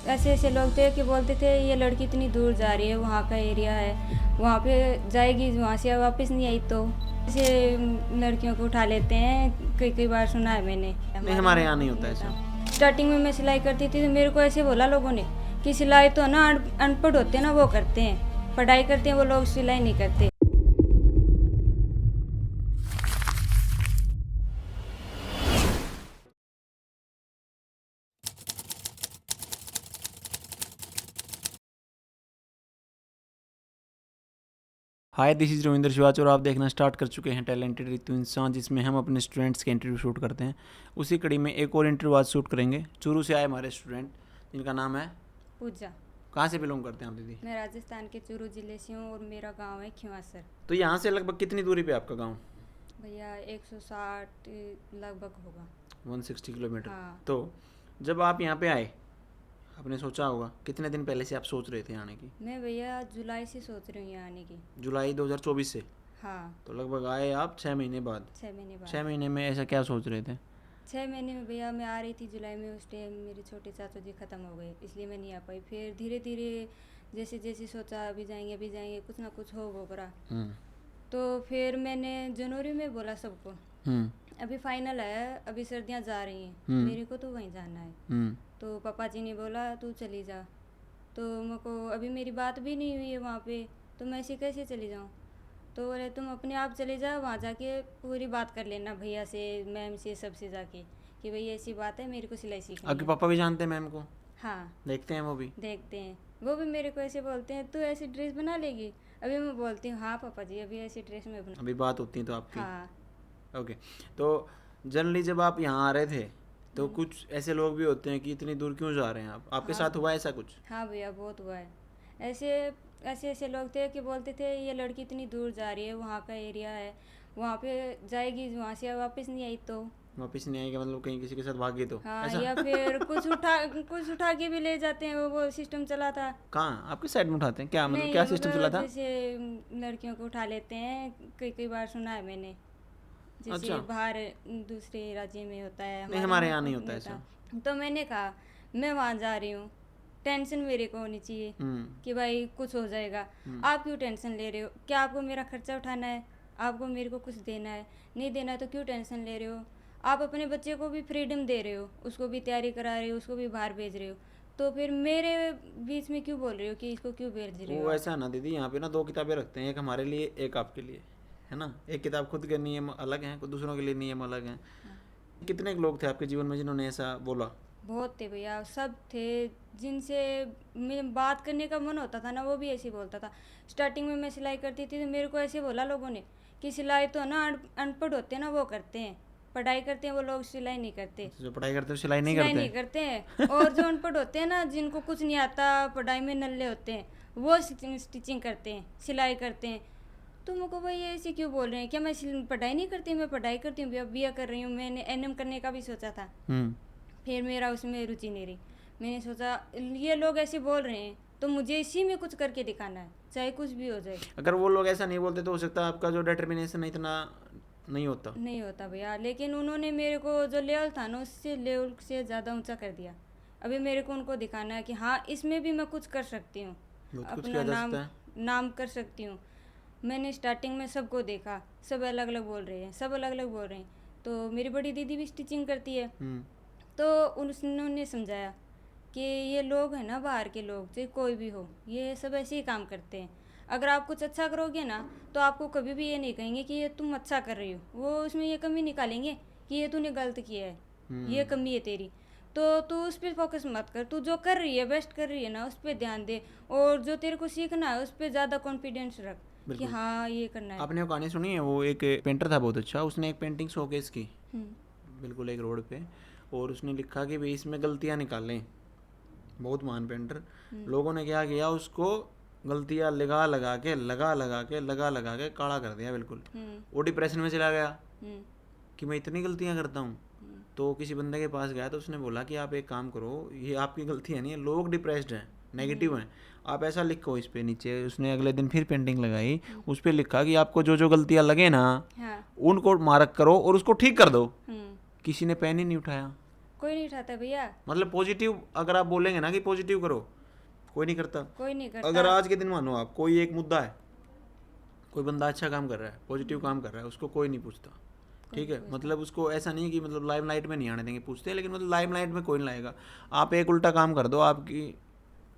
ऐसे ऐसे लोग थे कि बोलते थे ये लड़की इतनी दूर जा रही है, वहाँ का एरिया है, वहाँ पे जाएगी, वहाँ से वापस नहीं आई तो ऐसे लड़कियों को उठा लेते हैं। कई कई बार सुना है मैंने। नहीं, हमारे यहाँ नहीं होता ऐसा। स्टार्टिंग में मैं सिलाई करती थी तो मेरे को ऐसे बोला लोगों ने कि सिलाई तो ना अनपढ़ होते हैं ना वो करते हैं, पढ़ाई करते हैं वो लोग, सिलाई नहीं करते। हाय, दिस इज़ रविंद्र शिवाच और आप देखना स्टार्ट कर चुके हैं टैलेंटेड रितु इंसान, जिसमें हम अपने स्टूडेंट्स के इंटरव्यू शूट करते हैं। उसी कड़ी में एक और इंटरव्यू आज शूट करेंगे। चूरू से आए हमारे स्टूडेंट, जिनका नाम है पूजा। कहाँ से बिलोंग करते हैं आप दीदी? मैं राजस्थान के चूरू जिले से हूँ और मेरा गांव है खिवासर। तो यहाँ से लगभग कितनी दूरी पे आपका गाँव? भैया 160 लगभग होगा। 160 किलोमीटर। हाँ। तो जब आप यहाँ पे आए, आपने सोचा होगा कितने दिन पहले से आप सोच रहे थे आने की? मैं भैया जुलाई से सोच रही हूँ यहाँ आने की। जुलाई 2024 से? हाँ। तो लगभग आए आप 6 महीने बाद। 6 महीने बाद। 6 महीने में ऐसा क्या सोच रहे थे? 6 महीने में भैया मैं आ रही थी जुलाई में, उस टाइम मेरे छोटे चाचा जी ख़त्म हो गए, इसलिए मैं नहीं आ पाई। फिर धीरे धीरे जैसे जैसे सोचा अभी जाएंगे कुछ ना कुछ हो करा। तो फिर मैंने जनवरी में बोला सबको अभी फाइनल है, अभी सर्दियाँ जा रही हैं, मेरे को तो वहीं जाना है। तो पापा जी ने बोला तू चली जा। तो मेरे को अभी मेरी बात भी नहीं हुई है वहाँ पे, तो मैं ऐसे कैसे चली जाऊँ? तो बोले तुम अपने आप चले जाओ, वहाँ जाके पूरी बात कर लेना भैया से, मैम से, सबसे जाके कि भैया ऐसी बात है, मेरे को सिलाई सीखनी आपके है। पापा भी जानते हैं मैम को? हाँ, देखते हैं वो भी? देखते हैं। वो भी मेरे को ऐसे बोलते हैं तू ऐसी ड्रेस बना लेगी? अभी मैं बोलती हूँ हाँ पापा जी अभी ऐसी ड्रेस में बना। अभी बात होती है तो आपकी? हाँ। ओके। तो जनरली जब आप यहाँ आ रहे थे तो कुछ ऐसे लोग भी होते हैं कि इतनी दूर क्यों जा रहे हैं आप? आपके हाँ। साथ हुआ ऐसा कुछ? हाँ भैया बहुत हुआ है। ऐसे ऐसे ऐसे लोग थे कि बोलते थे ये लड़की इतनी दूर जा रही है, वहाँ का एरिया है, वहाँ पे जाएगी, वहाँ से वापस नहीं आई तो। वापस नहीं आएगा मतलब कहीं किसी के साथ भाग गई तो? हाँ, ऐसा? या फिर कुछ उठा के भी ले जाते हैं, वो सिस्टम चला था। कहाँ आपके साइड में उठाते हैं क्या? मतलब नहीं क्या सिस्टम चला मतलब था? जैसे लड़कियों को उठा लेते हैं, कई कई बार सुना है मैंने। जैसे अच्छा। बाहर दूसरे राज्य में होता है, नहीं, हमारे यहाँ तो नहीं होता ऐसा। तो मैंने कहा मैं वहाँ जा रही हूँ, टेंशन मेरे को होनी चाहिए कि भाई कुछ हो जाएगा। आप क्यों टेंशन ले रहे हो? क्या आपको मेरा खर्चा उठाना है? आपको मेरे को कुछ देना है? नहीं देना है तो क्यों टेंशन ले रहे हो? आप अपने बच्चे को भी फ्रीडम दे रहे हो, उसको भी तैयारी करा रहे हो, उसको भी बाहर भेज रहे हो, तो फिर मेरे बीच में क्यों बोल रहे हो कि इसको क्यों भेज रहे हो वो आप? ऐसा है ना दीदी, यहाँ पे ना 2 किताबें रखते हैं, एक हमारे लिए एक आपके लिए, है ना? एक किताब खुद के नियम अलग हैं, दूसरों के लिए नियम अलग हैं। कितने लोग थे आपके जीवन में जिन्होंने ऐसा बोला? बहुत थे भैया, सब थे जिनसे मैं बात करने का मन होता था ना, वो भी ऐसे ही बोलता था। स्टार्टिंग में मैं सिलाई करती थी तो मेरे को ऐसे बोला लोगों ने कि सिलाई तो ना अनपढ़ होते हैं ना वो करते हैं, पढ़ाई करते हैं वो लोग, सिलाई नहीं करते। जो पढ़ाई करते हो सिलाई नहीं सिलाई करते? नहीं करते हैं। और जो अनपढ़ होते हैं ना, जिनको कुछ नहीं आता, पढ़ाई में नल्ले होते हैं, वो स्टिचिंग करते हैं, सिलाई करते हैं। तो मेरे को भाई ऐसे क्यों बोल रहे हैं? क्या मैं पढ़ाई नहीं करती? मैं पढ़ाई करती हूँ, BA कर रही हूँ, मैंने NM करने का भी सोचा था। फिर मेरा उसमें रुचि नहीं रही। मैंने सोचा ये लोग ऐसे बोल रहे हैं तो मुझे इसी में कुछ करके दिखाना है, चाहे कुछ भी हो जाए। अगर वो लोग ऐसा नहीं बोलते तो हो सकता है आपका जो डिटर्मिनेशन इतना नहीं होता। नहीं होता भैया, लेकिन उन्होंने मेरे को जो लेवल था ना उससे लेवल से ज़्यादा ऊंचा कर दिया। अभी मेरे को उनको दिखाना है कि हाँ इसमें भी मैं कुछ कर सकती हूँ, बहुत कुछ अपना किया जा सकता है। नाम कर सकती हूँ। मैंने स्टार्टिंग में सबको देखा, सब अलग अलग बोल रहे हैं, सब अलग अलग बोल रहे हैं। तो मेरी बड़ी दीदी भी स्टिचिंग करती है, तो उन्होंने समझाया कि ये लोग हैं ना, बाहर के लोग, चाहे कोई भी हो, ये सब ऐसे ही काम करते हैं। अगर आप कुछ अच्छा करोगे ना तो आपको कभी भी ये नहीं कहेंगे कि ये तुम अच्छा कर रही हो, वो उसमें ये कमी निकालेंगे कि ये तूने गलत किया है, ये कमी है तेरी। तो तू उस पर फोकस मत कर, तू जो कर रही है बेस्ट कर रही है ना, उस पर ध्यान दे, और जो तेरे को सीखना है उस पर ज़्यादा कॉन्फिडेंस रख कि बिल्कुल। हाँ ये करना है। आपने वो कहानी सुनी है? वो एक पेंटर था बहुत अच्छा, उसने एक पेंटिंग शोकेस की बिल्कुल एक रोड पे, और उसने लिखा कि भाई इसमें गलतियाँ निकालें। बहुत महान पेंटर। लोगों ने क्या किया, उसको गलतियाँ लगा लगा के काला कर दिया बिल्कुल। वो डिप्रेशन में चला गया कि मैं इतनी गलतियाँ करता हूँ। तो किसी बंदे के पास गया तो उसने बोला कि आप एक काम करो, ये आपकी गलतियाँ नहीं है, लोग डिप्रेस्ड हैं, नेगेटिव हैं, आप ऐसा लिखो इस पे नीचे। उसने अगले दिन फिर पेंटिंग लगाई, उस पर लिखा कि आपको जो जो गलतियाँ लगे ना हाँ। उनको मार्क करो और उसको ठीक कर दो। किसी ने पेन ही नहीं उठाया। कोई नहीं उठाता भैया। मतलब पॉजिटिव अगर आप बोलेंगे ना कि पॉजिटिव करो, कोई नहीं करता। कोई नहीं करता। अगर आज के दिन मानो आप कोई एक मुद्दा है, कोई बंदा अच्छा काम कर रहा है, पॉजिटिव काम कर रहा है, उसको कोई नहीं पूछता, ठीक है। मतलब उसको ऐसा नहीं है कि मतलब लाइमलाइट में नहीं आने देंगे, पूछते हैं, लेकिन मतलब लाइमलाइट में कोई नहीं लाएगा। आप एक उल्टा काम कर दो, आपकी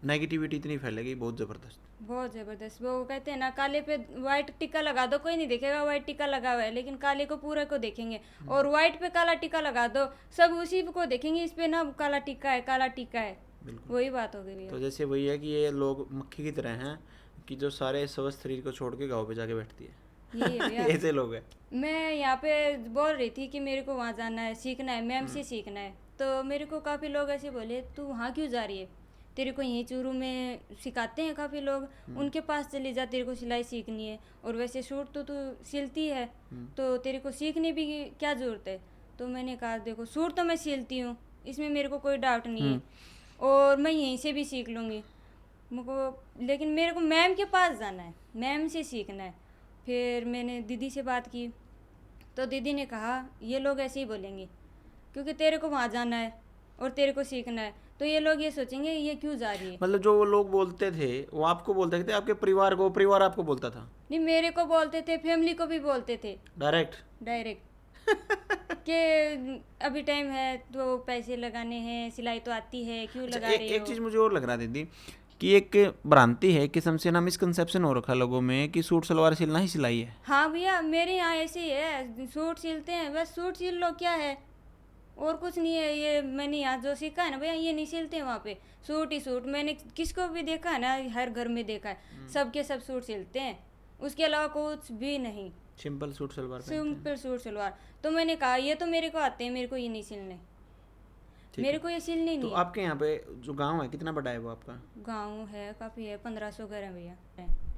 नेगेटिविटी इतनी फैलेगी, बहुत ज़बरदस्त, बहुत ज़बरदस्त। वो कहते हैं ना, काले पे वाइट टिक्का लगा दो, कोई नहीं देखेगा वाइट टिक्का लगा हुआ है, लेकिन काले को पूरे को देखेंगे। और वाइट पे काला टिक्का लगा दो, सब उसी को देखेंगे, इस पे ना काला टिक्का है, काला टिक्का है। बिल्कुल वही बात हो गई भैया। तो जैसे वही है कि ये लोग मक्खी की तरह हैं कि जो सारे स्वस्थ शरीर को छोड़ के गाँव पे जाके बैठती है, यही है भैया। ऐसे लोग हैं। मैं यहाँ पे बोल रही थी कि मेरे को वहाँ जाना है, सीखना है, मैम से सीखना है। तो मेरे को काफ़ी लोग ऐसे बोले, तू वहाँ क्यों जा रही है, तेरे को यहीं चूरू में सिखाते हैं काफ़ी लोग, उनके पास चली जा, तेरे को सिलाई सीखनी है। और वैसे सूट तो तू सिलती है, तो तेरे को सीखने भी क्या ज़रूरत है। तो मैंने कहा देखो, सूट तो मैं सिलती हूँ, इसमें मेरे को कोई डाउट नहीं है, और मैं यहीं से भी सीख लूँगी मुझको, लेकिन मेरे को मैम के पास जाना है, मैम से सीखना है। फिर मैंने दीदी से बात की, तो दीदी ने कहा ये लोग ऐसे ही बोलेंगे, क्योंकि तेरे को वहाँ जाना है और तेरे को सीखना है, तो ये लोग ये सोचेंगे ये क्यों जा रही है। मतलब जो वो लोग बोलते थे वो आपको बोलते थे, आपके परिवार को, परिवार आपको बोलता था? नहीं, मेरे को बोलते थे, फैमिली को भी बोलते थे, डायरेक्ट कि अभी टाइम है तो पैसे लगाने हैं, सिलाई तो आती है, क्यों लगा रही हो। एक चीज़ मुझे और लग रहा दीदी कि एक भ्रांति है, किस्म से ना मिसकंसेप्शन हो रखा लोगों में कि सूट सलवार सिलना ही सिलाई है। हाँ भैया, मेरे यहाँ ऐसे ही है, सूट सिलते हैं बस, सूट सिल लो, क्या है और कुछ नहीं है। ये मैंने यहाँ जो सीखा है ना भैया, ये नहीं सिलते हैं वहाँ पे, सूट ही सूट। मैंने किसको भी देखा है ना, हर घर में देखा है, सबके सब सूट सिलते हैं, उसके अलावा कुछ भी नहीं, simple suit salwar simple suit salwar. तो मैंने कहा ये तो मेरे को आते हैं, मेरे को ये नहीं सिलने, मेरे को ये सिलने तो नहीं। आपके यहाँ पे जो गांव है कितना बड़ा है वो आपका? गांव है काफ़ी है, 1500 घर है भैया,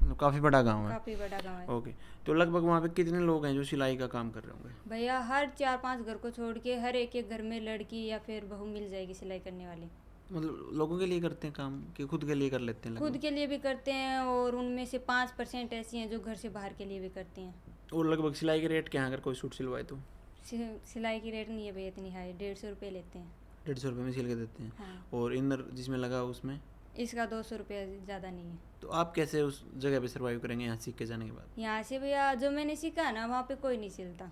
मतलब काफ़ी बड़ा गांव है। काफ़ी बड़ा गांव है। ओके, तो लगभग वहाँ पे कितने लोग हैं जो सिलाई का काम कर रहे होंगे? भैया हर 4-5 घर को छोड़ के हर एक घर में लड़की या फिर बहू मिल जाएगी सिलाई करने वाली। मतलब लोगों के लिए करते हैं काम कि खुद के लिए कर लेते हैं? खुद के लिए भी करते हैं, और उनमें से 5% ऐसी हैं जो घर से बाहर के लिए भी करती हैं। और लगभग सिलाई के रेट क्या है अगर कोई सूट सिलवाए तो? सिलाई की रेट नहीं है भैया इतनी हाई, 150 रुपये लेते हैं। 150 रुपये में सिल के देते हैं? हाँ। और इनर जिसमें लगा उसमें? इसका 200 रुपये, ज़्यादा नहीं है। तो आप कैसे उस जगह पे सर्वाइव करेंगे यहाँ सीख के जाने के बाद? यहाँ से भैया जो मैंने सीखा है ना, वहाँ पे कोई नहीं सिलता।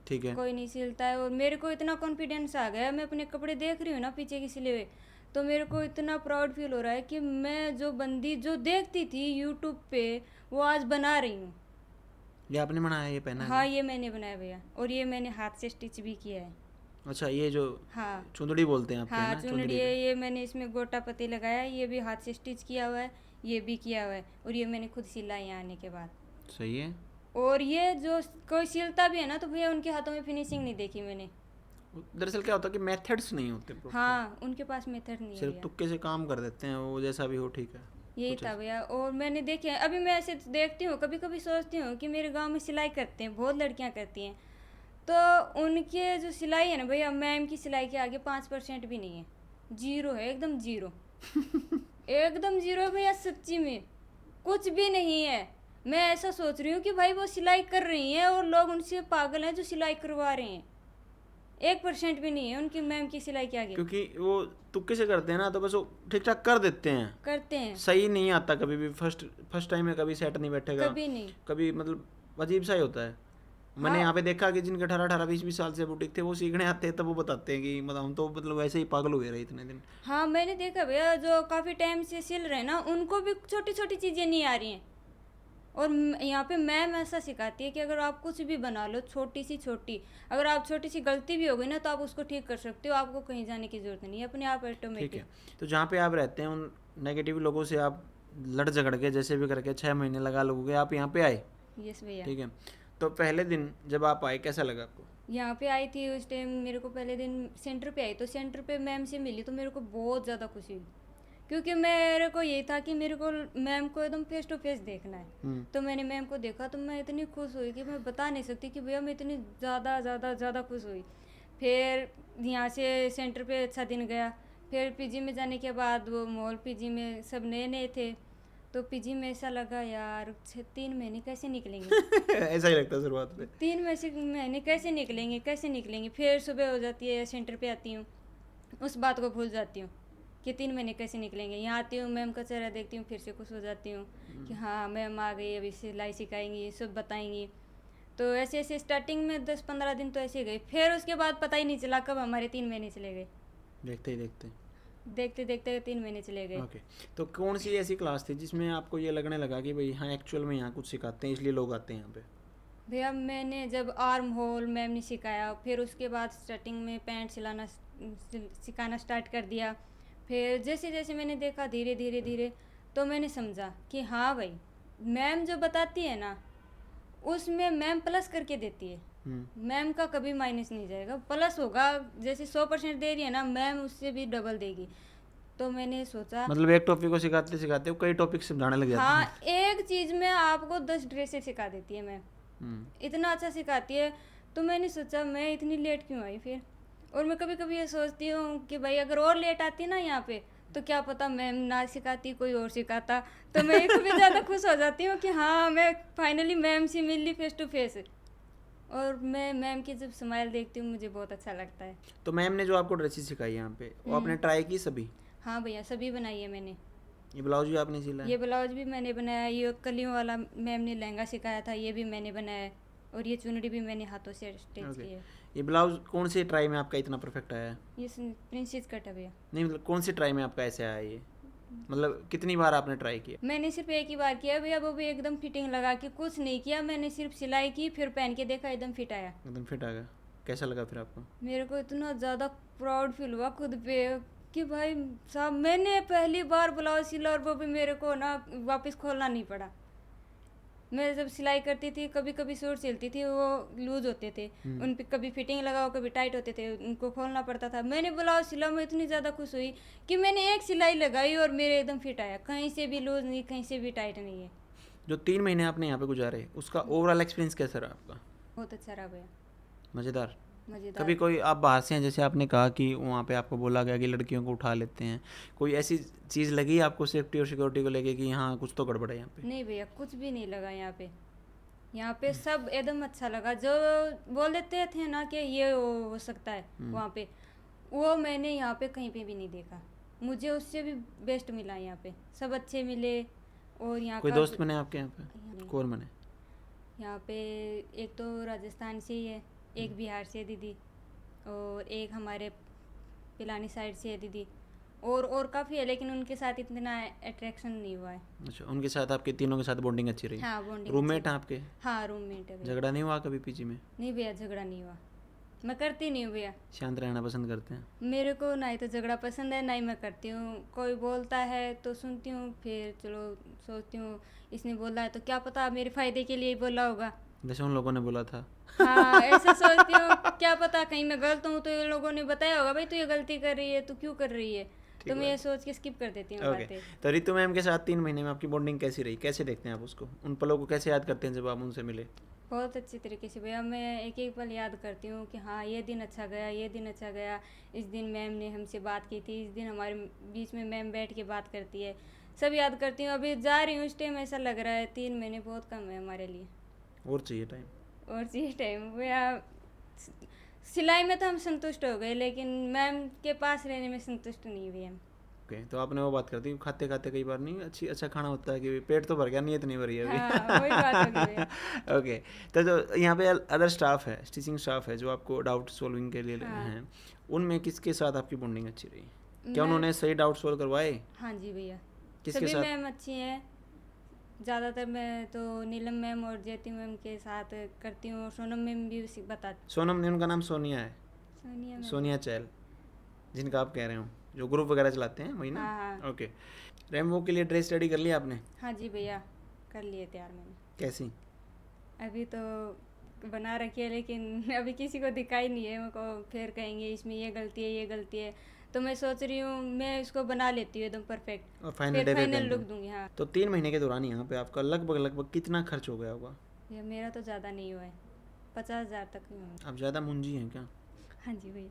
ठीक है। कोई नहीं सिलता है, और मेरे को इतना कॉन्फिडेंस आ गया, मैं अपने कपड़े देख रही हूँ ना पीछे की सिले हुए, तो मेरे को इतना प्राउड फील हो रहा है कि मैं जो बंदी जो देखती थी यूट्यूब पे, वो आज बना रही हूँ। ये आपने बनाया, ये पहना है? हाँ, ये मैंने बनाया भैया, और ये मैंने हाथ से स्टिच भी किया है। अच्छा, ये जो हाँ चुंदड़ी बोलते हैं आपके हाँ, यहाँ ना, चुनड़ी है, ये मैंने इसमें गोटा पत्ती लगाया है, ये भी हाथ से स्टिच किया हुआ है, ये भी किया हुआ है, और ये मैंने खुद सिला यहाँ आने के बाद। सही है। और ये जो कोई सिलता भी है ना, तो भैया उनके हाथों में फिनिशिंग नहीं देखी मैंने। दरअसल क्या होता है कि मेथड्स नहीं होते proper। हाँ, उनके पास मेथड नहीं है सिर्फ भैया। तुक्के से काम कर देते हैं, वो जैसा भी हो ठीक है। यही था भैया। और मैंने देखे, अभी मैं ऐसे देखती हूँ, कभी कभी सोचती हूँ कि मेरे गांव में सिलाई करते हैं, बहुत लड़कियाँ करती हैं, तो उनके जो सिलाई है ना भैया, मैम की सिलाई के आगे 5% भी नहीं है, जीरो है, एकदम जीरो एकदम जीरो है भैया, सच्ची में कुछ भी नहीं है। मैं ऐसा सोच रही हूँ कि भाई वो सिलाई कर रही हैं और लोग उनसे पागल हैं जो सिलाई करवा रहे हैं, 1% भी नहीं है उनकी मैम की सिलाई के आगे। क्योंकि वो तुक्के से करते हैं ना, तो बस वो ठीक ठाक कर देते हैं, करते हैं, सही नहीं आता कभी भी। फर्स्ट टाइम में कभी सेट नहीं बैठेगा, कभी नहीं, कभी मतलब अजीब सा ही होता है। मैंने यहाँ पे देखा कि जिनके 18-20 साल से बुटीक थे, वो सीखने आते हैं, तब वो बताते हैं कि मतलब हम तो मतलब वैसे ही पागल हुए रहे इतने दिन। हाँ, मैंने देखा भैया जो काफ़ी टाइम से सिल रहे हैं ना, उनको भी छोटी छोटी चीज़ें नहीं आ रही हैं। और यहाँ पे मैम ऐसा सिखाती है कि अगर आप कुछ भी बना लो, छोटी सी छोटी, अगर आप छोटी सी गलती भी हो गई ना, तो आप उसको ठीक कर सकते हो, आपको कहीं जाने की जरूरत नहीं है, अपने आप ठीक ऑटोमेटिक। है। तो जहाँ पे आप रहते हैं उन नेगेटिव लोगों से आप लड़ झगड़ के जैसे भी करके 6 महीने लगा लोगे, आप यहाँ पे आए। यस भैया। ठीक है, तो पहले दिन जब आप आए कैसा लगा आपको? यहाँ पे आई थी उस टाइम, मेरे को पहले दिन सेंटर पे आई, तो सेंटर पे मैम से मिली, तो मेरे को बहुत ज़्यादा खुशी हुई, क्योंकि मेरे को यही था कि मेरे को मैम को एकदम फेस टू फेस देखना है। तो मैंने मैम को देखा तो मैं इतनी खुश हुई कि मैं बता नहीं सकती कि भैया मैं इतनी ज़्यादा ज़्यादा ज़्यादा खुश हुई। फिर यहाँ से सेंटर पे अच्छा दिन गया। फिर पीजी में जाने के बाद वो मॉल पीजी में सब नए नए थे, तो पीजी में ऐसा लगा यार 3 महीने कैसे निकलेंगे ऐसा ही लगता है शुरुआत में, 3 महीने कैसे निकलेंगे कैसे निकलेंगे। फिर सुबह हो जाती है, सेंटर पे आती हूँ, उस बात को भूल जाती हूँ कि 3 महीने कैसे निकलेंगे। यहाँ आती हूँ, मैम का चेहरा देखती हूँ, फिर से खुश हो जाती हूँ कि हाँ मैम आ गई, अभी सिलाई सिखाएंगी, सब बताएंगी। तो ऐसे ऐसे स्टार्टिंग में 10-15 दिन तो ऐसे गए, फिर उसके बाद पता ही नहीं चला कब हमारे 3 महीने चले गए। देखते ही देखते देखते देखते 3 महीने चले गए। ओके। तो कौन सी ऐसी क्लास थी जिसमें आपको ये लगने लगा कि भाई हाँ एक्चुअल में यहाँ कुछ सिखाते हैं इसलिए लोग आते हैं यहाँ पे? भैया मैंने जब आर्म होल मैम ने सिखाया, फिर उसके बाद स्टार्टिंग में पैंट सिखाना स्टार्ट कर दिया। फिर जैसे जैसे मैंने देखा धीरे धीरे धीरे, तो मैंने समझा कि हाँ भाई मैम जो बताती है ना उसमें मैम प्लस करके देती है। मैम का कभी माइनस नहीं जाएगा, प्लस होगा। जैसे 100% दे रही है ना, मैम उससे भी डबल देगी। तो मैंने सोचा मतलब एक टॉपिक को सिखाते सिखाते कई टॉपिक समझाने लग जाते हाँ, हैं। एक चीज़ में आपको 10 ड्रेसें सिखा देती है मैम, इतना अच्छा सिखाती है। तो मैंने सोचा मैं इतनी लेट क्यों आई फिर। और मैं कभी कभी ये सोचती हूँ कि भाई अगर और लेट आती ना यहाँ पे तो क्या पता मैम ना सिखाती, कोई और सिखाता। तो मैं कभी ज़्यादा खुश हो जाती हूँ कि हाँ मैं फाइनली मैम से मिल ली फेस टू फेस। और मैं मैम की जब स्माइल देखती हूँ मुझे बहुत अच्छा लगता है। तो मैम ने जो आपको ड्रेसेस सिखाई यहाँ पे वो आपने ट्राई की सभी? हाँ भैया, सभी बनाई है मैंने। ये ब्लाउज भी आपने सिला? ये ब्लाउज भी मैंने बनाया, ये कलियों वाला मैम ने लहंगा सिखाया था, ये भी मैंने बनाया है। और ये चुनरी भी मैंने हाथों से स्टिच की है। ये ब्लाउज कौन से ट्राई में आपका इतना परफेक्ट आया? ये प्रिंसेस कट है भैया। नहीं मतलब कौन से ट्राई में आपका ऐसे आया ये? मतलब कितनी बार आपने ट्राई किया? मैंने सिर्फ एक ही बार किया भैया, वो भी एकदम फिटिंग लगा के, कुछ नहीं किया मैंने, सिर्फ सिलाई की, फिर पहन के देखा, एकदम फिट आया। एकदम फिट आ गया? कैसा लगा फिर आपको? मेरे को इतना ज़्यादा प्राउड फील हुआ खुद पे कि भाई साहब मैंने पहली बार ब्लाउज सिला, और वो भी मेरे को ना वापस खोलना नहीं पड़ा। मैं जब सिलाई करती थी कभी कभी सूट सिलती थी, वो लूज होते थे, उन पे कभी फिटिंग लगाओ कभी टाइट होते थे, उनको खोलना पड़ता था। मैंने ब्लाउज सिला, मैं इतनी ज़्यादा खुश हुई कि मैंने एक सिलाई लगाई और मेरे एकदम फिट आया, कहीं से भी लूज नहीं, कहीं से भी टाइट नहीं है। जो 3 महीने आपने यहाँ पे गुजारे उसका ओवरऑल एक्सपीरियंस कैसा रहा आपका? बहुत अच्छा रहा भैया, मज़ेदार? मज़ेदार। कभी कोई आप बाहर से हैं, जैसे आपने कहा कि वहाँ पे आपको बोला गया कि लड़कियों को उठा लेते हैं, कोई ऐसी चीज़ लगी आपको सेफ्टी और सिक्योरिटी को लेके कि हाँ कुछ तो गड़बड़ है यहाँ पे? नहीं भैया, कुछ भी नहीं लगा यहाँ पे। यहाँ पे सब एकदम अच्छा लगा। जो बोल देते थे ना कि ये हो सकता है वहाँ पे, वो मैंने यहाँ पे कहीं पे भी नहीं देखा। मुझे उससे भी बेस्ट मिला यहाँ पे, सब अच्छे मिले। और यहाँ कोई का दोस्त बने आपके यहाँ पे? कौन बने? यहाँ पे एक तो राजस्थान से ही है, एक बिहार से है दीदी, और एक हमारे पिलानी साइड से है दीदी, और काफ़ी है, लेकिन उनके साथ इतना अट्रैक्शन नहीं हुआ है। अच्छा, उनके साथ आपके तीनों के साथ बॉन्डिंग अच्छी रही? हाँ, बॉन्डिंग। रूममेट हैं आपके? हाँ, रूममेट है भैया। झगड़ा नहीं हुआ कभी पीजी में? नहीं भैया, झगड़ा नहीं हुआ, मैं करती नहीं हूँ भैया। शांत रहना पसंद करते हैं? मेरे को ना ही तो झगड़ा पसंद है, ना ही मैं करती हूँ। कोई बोलता है तो सुनती हूँ, फिर चलो सोचती हूँ इसने बोला है तो क्या पता मेरे फ़ायदे के लिए ही बोला होगा। जैसे उन लोगों ने बोला था। हाँ, ऐसा सोचती हूँ, क्या पता कहीं मैं गलत हूँ तो ये लोगों ने बताया होगा भाई तू ये गलती कर रही है, तू क्यों कर रही है। तो मैं ये सोच के स्किप कर देती हूँ बातें। तो रितु मैम के साथ 3 महीने में आपकी बॉन्डिंग कैसी रही? कैसे देखते हैं आप उसको? उन पलों को कैसे याद करते हैं जब आप उनसे मिले? बहुत अच्छी तरीके से भैया, मैं एक एक पल याद करती हूँ कि हाँ ये दिन अच्छा गया, ये दिन अच्छा गया, इस दिन मैम ने हमसे बात की थी, इस दिन हमारे बीच में मैम बैठ के बात करती है, सब याद करती हूँ। अभी जा रही हूँ इस टाइम ऐसा लग रहा है 3 महीने बहुत कम है हमारे लिए। और चाहिए टाइम? और चाहिए टाइम भैया। सिलाई में तो हम संतुष्ट हो गए, लेकिन मैम के पास रहने में संतुष्ट नहीं हुए हम। ओके, तो आपने वो बात कर दी खाते खाते कई बार नहीं अच्छा खाना होता है कि पेट तो भर गया, नीयत नहीं भरी है अभी। हाँ, वही बात हो गई भैया। ओके, तो जो यहाँ पे अदर स्टाफ है, स्टिचिंग स्टाफ है जो आपको डाउट सॉल्विंग के लिए हैं, उनमें किसके साथ आपकी बॉन्डिंग अच्छी रही? क्या उन्होंने सही डाउट सॉल्व करवाए? हाँ जी भैया, किसके सभी साथ? मैम अच्छी हैं। ज़्यादातर मैं तो नीलम मैम और ज्योति मैम के साथ करती हूँ, और सोनम मैम भी बताती। सोनम ने, उनका नाम सोनिया है? सोनिया मैम। सोनिया चहल, जिनका आप कह रहे हो, जो ग्रुप वगैरह चलाते हैं वही ना? हाँ। ओके, रेमबो के लिए ड्रेस रेडी कर लिया आपने? हाँ जी भैया, कर लिए तैयार मैंने। कैसी? अभी तो बना रखी है, लेकिन अभी किसी को दिखाई नहीं है। मेरे को फिर कहेंगे इसमें ये गलती है, ये गलती है, तो मैं सोच रही हूँ मैं इसको बना लेती हूँ एकदम परफेक्ट, और फिर फाइनल लुक दूंगी। हाँ। तो 3 महीने के दौरान यहाँ पे आपका लगभग कितना खर्च हो गया होगा? भैया मेरा तो ज़्यादा नहीं हुआ है, 50,000 तक ही हुआ। आप ज़्यादा मुंजी हैं क्या? हाँ जी भैया।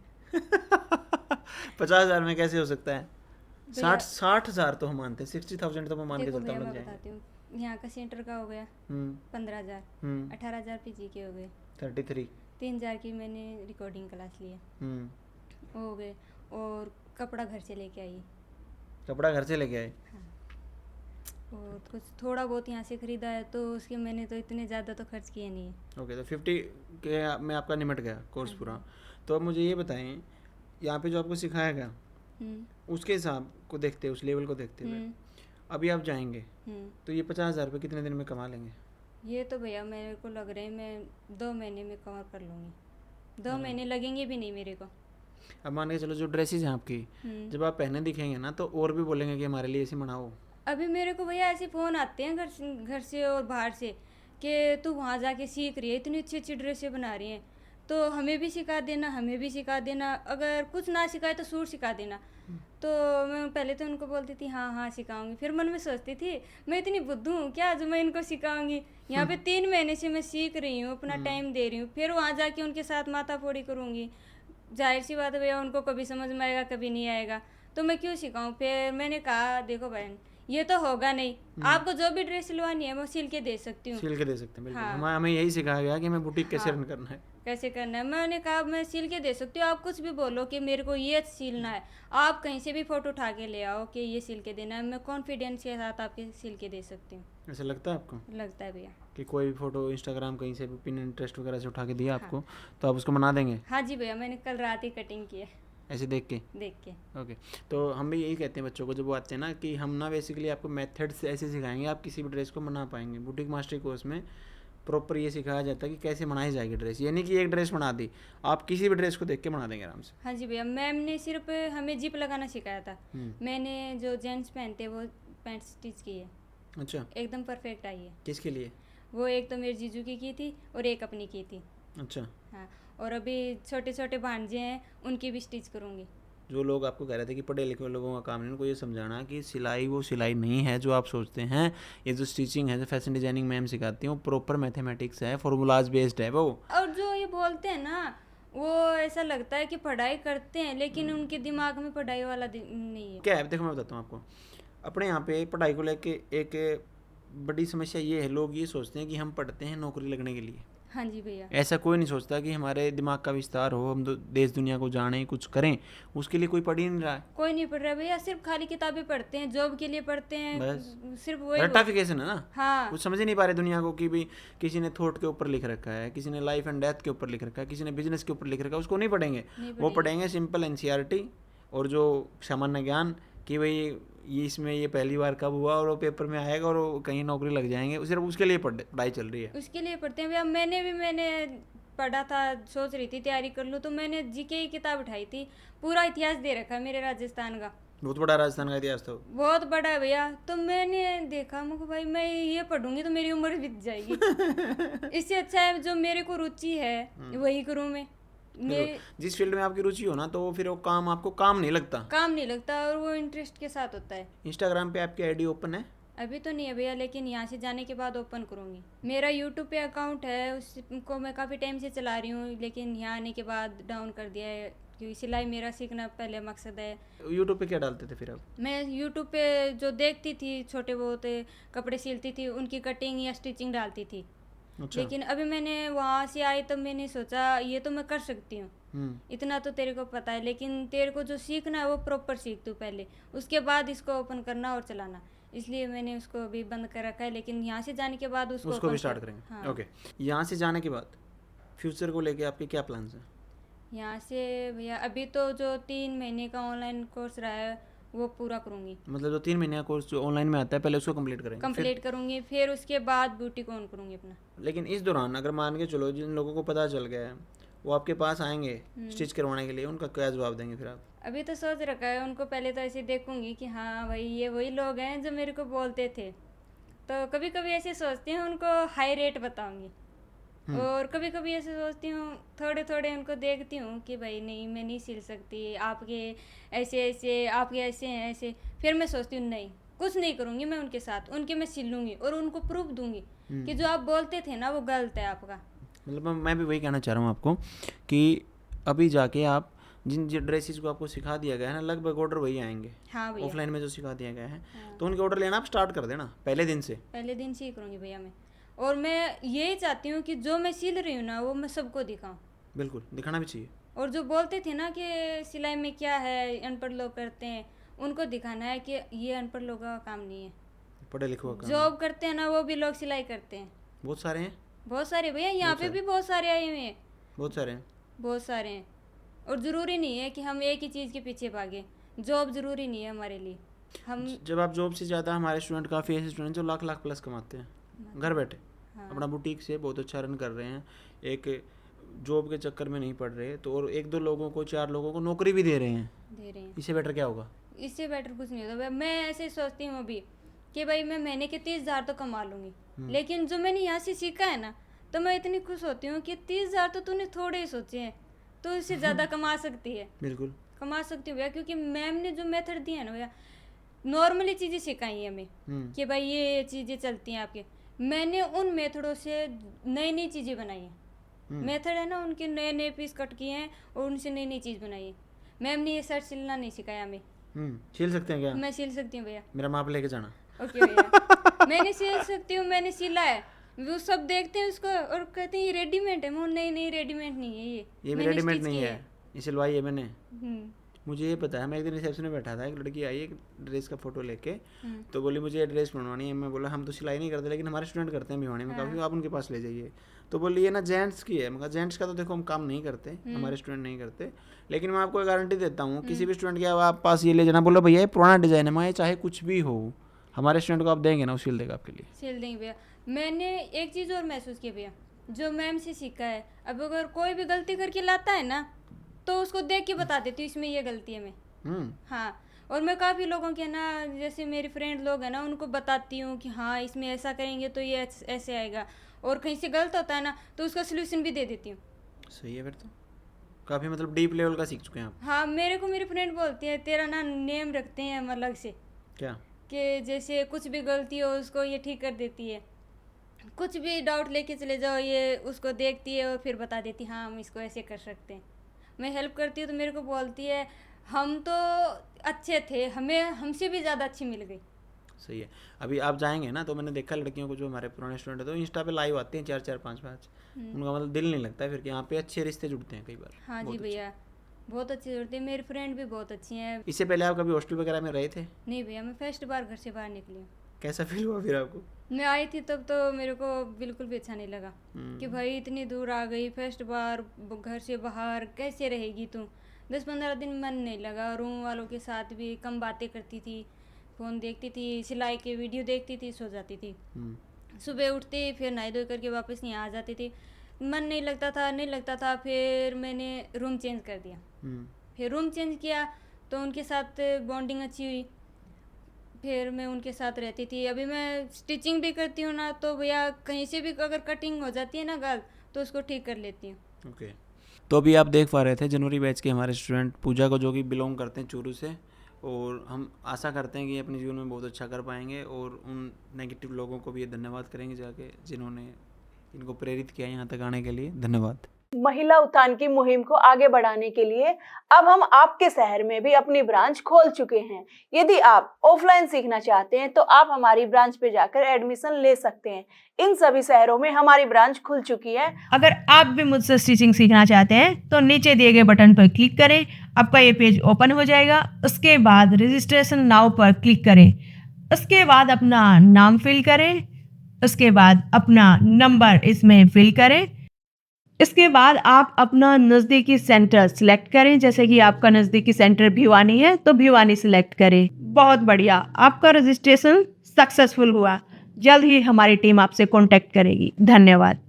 50,000 में कैसे हो सकता है? 60,000 तो हम मानते हैं, 60,000 तो मैं मान के देखो चलता भैया, हूँ मैं लग जाएंगे। बताती हूँ, यहाँ का सेंटर का हो गया 15,000, 18,000 पीजी के हो गए, 33, 3,000 की मैंने रिकॉर्डिंग क्लास ली है, हो गए। और कपड़ा घर से लेके आई। कपड़ा घर से लेके आए? और कुछ थोड़ा बहुत यहाँ से खरीदा है, तो उसके मैंने तो इतने ज़्यादा तो खर्च किए नहीं है। ओके, तो 50 के में आपका निमट गया कोर्स पूरा। तो अब मुझे ये बताएं, यहाँ पे जो आपको सिखाया गया उसके हिसाब को देखते हुए, उस लेवल को देखते हुए अभी आप जाएंगे तो ये 50,000 रुपये कितने दिन में कमा लेंगे? ये तो भैया मेरे को लग रहा है मैं 2 महीने में कवर कर लूँगी। 2 महीने लगेंगे भी नहीं मेरे को। अब मान के चलो जो ड्रेसेस हैं आपकी, जब आप पहने दिखेंगे ना तो और भी बोलेंगे कि हमारे लिए ऐसे बनाओ। अभी मेरे को भैया ऐसे फ़ोन आते हैं घर से और बाहर से कि तू वहाँ जाके सीख रही है, इतनी अच्छी अच्छी ड्रेसें बना रही हैं, तो हमें भी सिखा देना, हमें भी सिखा देना, अगर कुछ ना सिखाए तो सूट सिखा देना। तो मैं पहले तो उनको बोलती थी हाँ हाँ सिखाऊंगी, फिर मन में सोचती थी मैं इतनी बुद्धू हूँ क्या जो मैं इनको सिखाऊंगी। यहाँ पे 3 महीने से मैं सीख रही हूँ, अपना टाइम दे रही हूँ, फिर वहाँ जाके उनके साथ माथाफोड़ी करूँगी। जाहिर सी बात है भैया, उनको कभी समझ में आएगा कभी नहीं आएगा, तो मैं क्यों सिखाऊं। फिर मैंने कहा देखो बहन ये तो होगा नहीं, आपको जो भी ड्रेस सिलवानी है मैं सिल के दे सकती हूँ। सिल के दे सकते हैं, बिल्कुल। हाँ। हमें यही सिखाया गया कि मैं बुटीक कैसे रन करना है, कैसे करना है। मैंने कहा मैं सिल के दे सकती हूँ, आप कुछ भी बोलो कि मेरे को ये सिलना है, आप कहीं से भी फोटो उठा के ले आओ कि ये सिल के देना है, मैं कॉन्फिडेंस के साथ आपके सिल के दे सकती हूँ। ऐसा लगता है आपको? लगता है भैया कि कोई भी फोटो इंस्टाग्राम कहीं से भी पिनिंटरेस्ट वगैरह से उठा के दिया आपको तो आप उसको बना देंगे? हाँ जी भैया, मैंने कल रात ही कटिंग की है ऐसे देख के। ओके, तो हम भी यही कहते हैं बच्चों को जब वो आते हैं ना कि हम ना बेसिकली आपको मेथड्स ऐसे सिखाएंगे आप किसी भी ड्रेस को बना पाएंगे। बुटीक मास्टरी कोर्स में प्रॉपर ये सिखाया जाता है कि कैसे बनाई जाएगी ड्रेस, ये नहीं कि एक ड्रेस बना दी, आप किसी भी ड्रेस को देख के बना देंगे आराम से। हाँ जी भैया, मैम ने सिर्फ हमें जिप लगाना सिखाया था, मैंने जो जेंट्स पहनते वो पैंट स्टिच की है। अच्छा, एकदम परफेक्ट आई है। किसके लिए? वो एक तो मेरे जीजू की थी और एक अपनी की थी। अच्छा। हाँ, और अभी छोटे छोटे भांजे हैं उनकी भी स्टिच करूँगी। जो लोग आपको कह रहे थे कि पढ़े लिखे लोगों का काम नहीं, उनको ये समझाना कि सिलाई वो सिलाई नहीं है जो आप सोचते हैं। ये जो स्टिचिंग है, जो फैशन डिजाइनिंग मैम सिखाती हैं, वो प्रॉपर मैथमेटिक्स है, फॉर्मूलाज बेस्ड है वो। और जो ये बोलते हैं ना, वो ऐसा लगता है कि पढ़ाई करते हैं लेकिन उनके दिमाग में पढ़ाई वाला नहीं है। क्या है, देखो मैं बताता हूँ आपको। अपने यहाँ पे पढ़ाई को लेके एक बड़ी समस्या ये है, लोग ये सोचते हैं कि हम पढ़ते हैं नौकरी लगने के लिए। हाँ जी भैया, ऐसा कोई नहीं सोचता कि हमारे दिमाग का विस्तार हो, हम देश दुनिया को जानें, कुछ करें। उसके लिए कोई पढ़ ही नहीं रहा है। कोई नहीं पढ़ रहा भैया, सिर्फ खाली किताबें पढ़ते हैं, जॉब के लिए पढ़ते हैं, बस सिर्फ वही रट्टाफिकेशन है ना। हाँ, कुछ समझ ही नहीं पा रहे दुनिया को कि भी किसी ने थॉट के ऊपर लिख रखा है, किसी ने लाइफ एंड डेथ के ऊपर लिख रखा है, किसी ने बिजनेस के ऊपर लिख रखा है, उसको नहीं पढ़ेंगे। वो पढ़ेंगे सिंपल एनसीईआरटी और जो सामान्य ज्ञान कि भाई ये इसमें ये पहली बार कब हुआ और वो पेपर में आएगा और वो कहीं नौकरी लग जाएंगे, सिर्फ उसके लिए पढ़ाई चल रही है। उसके लिए पढ़ते हैं भैया। मैंने पढ़ा था, सोच रही थी तैयारी कर लूँ, तो मैंने जीके की किताब उठाई थी, पूरा इतिहास दे रखा है मेरे राजस्थान का। बहुत बड़ा राजस्थान का इतिहास तो बहुत बड़ा है भैया। तो मैंने देखा, मुझे भाई मैं ये पढ़ूंगी तो मेरी उम्र बीत जाएगी। इससे अच्छा है जो मेरे को रुचि है वही करूँ मैं। जिस फील्ड में आपकी रुचि हो ना, तो वो फिर वो काम आपको काम नहीं लगता और वो इंटरेस्ट के साथ होता है। इंस्टाग्राम पे आपकी आईडी ओपन है? अभी तो नहीं है भैया, लेकिन यहाँ से जाने के बाद ओपन करूँगी। मेरा यूट्यूब पे अकाउंट है, उसको मैं काफ़ी टाइम से चला रही हूँ, लेकिन यहाँ आने के बाद डाउन कर दिया है क्योंकि सिलाई मेरा सीखना पहले मकसद है। यूट्यूब पे क्या डालते थे फिर आप? मैं यूट्यूब पे जो देखती थी, छोटे बहुत कपड़े सिलती थी, उनकी कटिंग या स्टिचिंग डालती थी। अच्छा। लेकिन अभी मैंने वहाँ से आई तो मैंने सोचा ये तो मैं कर सकती हूँ, इतना तो तेरे को पता है, लेकिन तेरे को जो सीखना है वो प्रॉपर सीख तू पहले, उसके बाद इसको ओपन करना और चलाना। इसलिए मैंने उसको अभी बंद कर रखा है, लेकिन यहाँ से जाने के बाद उसको भी स्टार्ट करेंगे। हाँ। ओके, यहाँ से जाने के बाद फ्यूचर को लेके आपके क्या प्लान्स हैं? यहाँ से भैया अभी तो जो 3 महीने का ऑनलाइन कोर्स रहा है वो पूरा करूँगी। मतलब जो 3 महीने का कोर्स जो ऑनलाइन में आता है पहले उसको कंप्लीट करूँगी, फिर उसके बाद ब्यूटीक ऑन करूँगी अपना। लेकिन इस दौरान अगर मान के चलो जिन लोगों को पता चल गया है वो आपके पास आएंगे स्टिच करवाने के लिए, उनका क्या जवाब देंगे फिर आप? अभी तो सोच रखा है, उनको पहले तो ऐसे देखूंगी कि हाँ भाई ये वही लोग हैं जो मेरे को बोलते थे, तो कभी कभी ऐसे सोचती हूँ उनको हाई रेट बताऊंगी, और कभी कभी ऐसे सोचती हूँ थोड़े थोड़े उनको देखती हूँ कि भाई नहीं मैं नहीं सिल सकती, आपके ऐसे हैं ऐसे। फिर मैं सोचती हूँ नहीं, कुछ नहीं करूँगी मैं उनके साथ, उनके मैं सिल लूँगी और उनको प्रूफ दूंगी कि जो आप बोलते थे ना वो गलत है आपका। मतलब मैं भी वही कहना चाह रहा हूँ आपको कि अभी जाके आप जिन ड्रेसेस को आपको सिखा दिया गया है ना, लगभग ऑर्डर वही आएंगे। हाँ भैया, ऑफलाइन में जो सिखा दिया गया है। हाँ। तो उनके ऑर्डर लेना आप स्टार्ट कर देना पहले दिन से ही करूँगी भैया मैं। और मैं यही चाहती हूँ कि जो मैं सिल रही हूँ ना वो मैं सबको दिखाऊँ। बिल्कुल, दिखाना भी चाहिए। और जो बोलते थे ना कि सिलाई में क्या है, अनपढ़ लोग करते हैं, उनको दिखाना है कि ये अनपढ़ लोगों का काम नहीं है, पढ़े लिखों का काम जॉब करते हैं ना वो भी लोग सिलाई करते हैं। बहुत सारे हैं, बहुत सारे भैया, यहाँ पे भी बहुत सारे आए हुए हैं, बहुत सारे हैं। बहुत सारे हैं। और ज़रूरी नहीं है कि हम एक ही चीज़ के पीछे भागें, जॉब ज़रूरी नहीं है हमारे लिए। हम जब आप जॉब से ज़्यादा, हमारे स्टूडेंट काफ़ी ऐसे स्टूडेंट जो लाख लाख प्लस कमाते हैं घर बैठे, अपना बुटीक से बहुत अच्छा रन कर रहे हैं, एक जॉब के चक्कर में नहीं पड़ रहे, तो और एक दो लोगों को, 4 लोगों को नौकरी भी दे रहे हैं। इससे बेटर क्या होगा? इससे बेटर कुछ नहीं होता भैया। मैं ऐसे सोचती हूँ अभी कि भाई मैं महीने के 30,000 तो कमा लूँगी, लेकिन जो मैंने यहाँ से सीखा है ना, तो मैं इतनी खुश होती हूँ कि 30,000 तो तूने थोड़े ही सोचे हैं, तो इससे ज़्यादा कमा सकती है। बिल्कुल कमा सकती हूँ भैया, क्योंकि मैम ने जो मेथड दिया है ना भैया, नॉर्मली चीज़ें सिखाई हैं हमें कि भाई ये चीज़ें चलती हैं आपके। मैंने उन मेथडों से नई नई चीज़ें बनाई हैं। मेथड है ना, उनके नए नए पीस कट किए हैं और उनसे नई नई चीज़ बनाई है। मैम ने ये शर्ट सिलना नहीं सिखाया हमें। सिल सकते हैं क्या? मैं सिल सकती हूँ भैया। मेरा माप लेके जाना। ओके भैया। मैंने सिल सकती हूँ, मैंने सिला है। वो सब देखते हैं उसको और कहते हैं ये रेडीमेड है। नहीं नहीं, रेडीमेड नहीं है ये भी रेडीमेड नहीं है, ये सिलवाई है मैंने। मुझे ये पता है, मैं एक दिन रिसेप्शन में बैठा था, एक लड़की आई एक ड्रेस का फोटो लेके, तो बोली मुझे ये ड्रेस बनवानी है। मैं बोला हम तो सिलाई नहीं करते, लेकिन हमारे स्टूडेंट करते हैं भिवानी में काफ़ी, आप उनके पास ले जाइए। तो बोली ये ना जेंट्स की है। मैं कहा जेंट्स का तो देखो हम काम नहीं करते, हमारे स्टूडेंट नहीं करते, लेकिन मैं आपको गारंटी देता हूँ किसी भी स्टूडेंट के आप पास ये ले जाना, बोलो भैया ये पुराना डिज़ाइन है, मैं चाहे कुछ भी हो, हमारे स्टूडेंट को आप देंगे ना, वो सिल देगा आपके लिए। सिल देंगे भैया। मैंने एक चीज़ और महसूस की भैया, जो मैम से सीखा है, अब अगर कोई भी गलती करके लाता है ना, तो उसको देख के बता देती हूँ इसमें ये गलती है। मैं हाँ, और मैं काफ़ी लोगों के ना, जैसे मेरे फ्रेंड लोग हैं ना, उनको बताती हूँ कि हाँ इसमें ऐसा करेंगे तो ये ऐसे आएगा, और कहीं से गलत होता है ना तो उसका सोल्यूशन भी दे देती हूँ। सही है, फिर तो काफ़ी मतलब डीप लेवल का सीख चुके हैं आप। हाँ, मेरे को मेरी फ्रेंड बोलती है तेरा ना नेम रखते हैं हम अलग से, क्या कि जैसे कुछ भी गलती हो उसको ये ठीक कर देती है, कुछ भी डाउट लेके चले जाओ ये उसको देखती है और फिर बता देती हाँ हम इसको ऐसे कर सकते हैं। मैं हेल्प करती हूँ तो मेरे को बोलती है हम तो अच्छे थे, हमें हमसे भी ज़्यादा अच्छी मिल गई। सही है। अभी आप जाएंगे ना तो मैंने देखा लड़कियों को, जो हमारे पुराने स्टूडेंट है, तो इंस्टा पे लाइव आते हैं 4-4 5-5, उनका मतलब दिल नहीं लगता है फिर, यहाँ पे अच्छे रिश्ते जुड़ते हैं कई बार। हाँ जी भैया, बहुत अच्छे जुड़ते हैं, मेरी फ्रेंड भी बहुत अच्छी हैं। इससे पहले आप कभी हॉस्टल वगैरह में रहे थे? नहीं भैया, मैं फर्स्ट बार घर से बाहर निकली हूँ। कैसा फील हुआ फिर आपको? मैं आई थी तब तो मेरे को बिल्कुल भी अच्छा नहीं लगा कि भाई इतनी दूर आ गई, फर्स्ट बार घर से बाहर कैसे रहेगी तू। 10-15 दिन मन नहीं लगा, रूम वालों के साथ भी कम बातें करती थी, फ़ोन देखती थी, सिलाई के वीडियो देखती थी, सो जाती थी। सुबह उठती फिर नहाई धोई करके वापस यहाँ आ जाती थी, मन नहीं लगता था। फिर मैंने रूम चेंज कर दिया, फिर रूम चेंज किया तो उनके साथ बॉन्डिंग अच्छी हुई, फिर मैं उनके साथ रहती थी। अभी मैं स्टिचिंग भी करती हूँ ना, तो भैया कहीं से भी अगर कटिंग हो जाती है ना गाल, तो उसको ठीक कर लेती हूँ। ओके। तो अभी आप देख पा रहे थे जनवरी बैच के हमारे स्टूडेंट पूजा को, जो कि बिलोंग करते हैं चूरू से, और हम आशा करते हैं कि अपने जीवन में बहुत अच्छा कर पाएंगे, और उन नेगेटिव लोगों को भी ये धन्यवाद करेंगे जाके जिन्होंने इनको प्रेरित किया यहाँ तक आने के लिए। धन्यवाद। महिला उत्थान की मुहिम को आगे बढ़ाने के लिए अब हम आपके शहर में भी अपनी ब्रांच खोल चुके हैं। यदि आप ऑफलाइन सीखना चाहते हैं तो आप हमारी ब्रांच पे जाकर एडमिशन ले सकते हैं। इन सभी शहरों में हमारी ब्रांच खुल चुकी है। अगर आप भी मुझसे स्टिचिंग सीखना चाहते हैं तो नीचे दिए गए बटन पर क्लिक करें, आपका ये पेज ओपन हो जाएगा। उसके बाद रजिस्ट्रेशन नाउ पर क्लिक करें, उसके बाद अपना नाम फिल करें, उसके बाद अपना नंबर इसमें फिल करें। इसके बाद आप अपना नज़दीकी सेंटर सिलेक्ट करें, जैसे कि आपका नज़दीकी सेंटर भिवानी है तो भिवानी सिलेक्ट करें। बहुत बढ़िया, आपका रजिस्ट्रेशन सक्सेसफुल हुआ। जल्द ही हमारी टीम आपसे कांटेक्ट करेगी। धन्यवाद।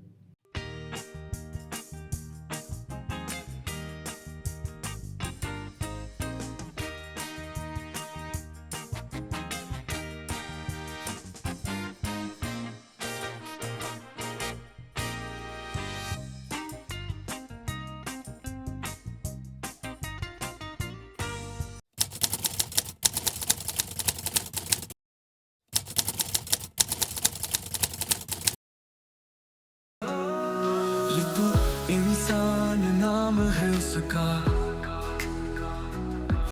इंसान नाम है उसका।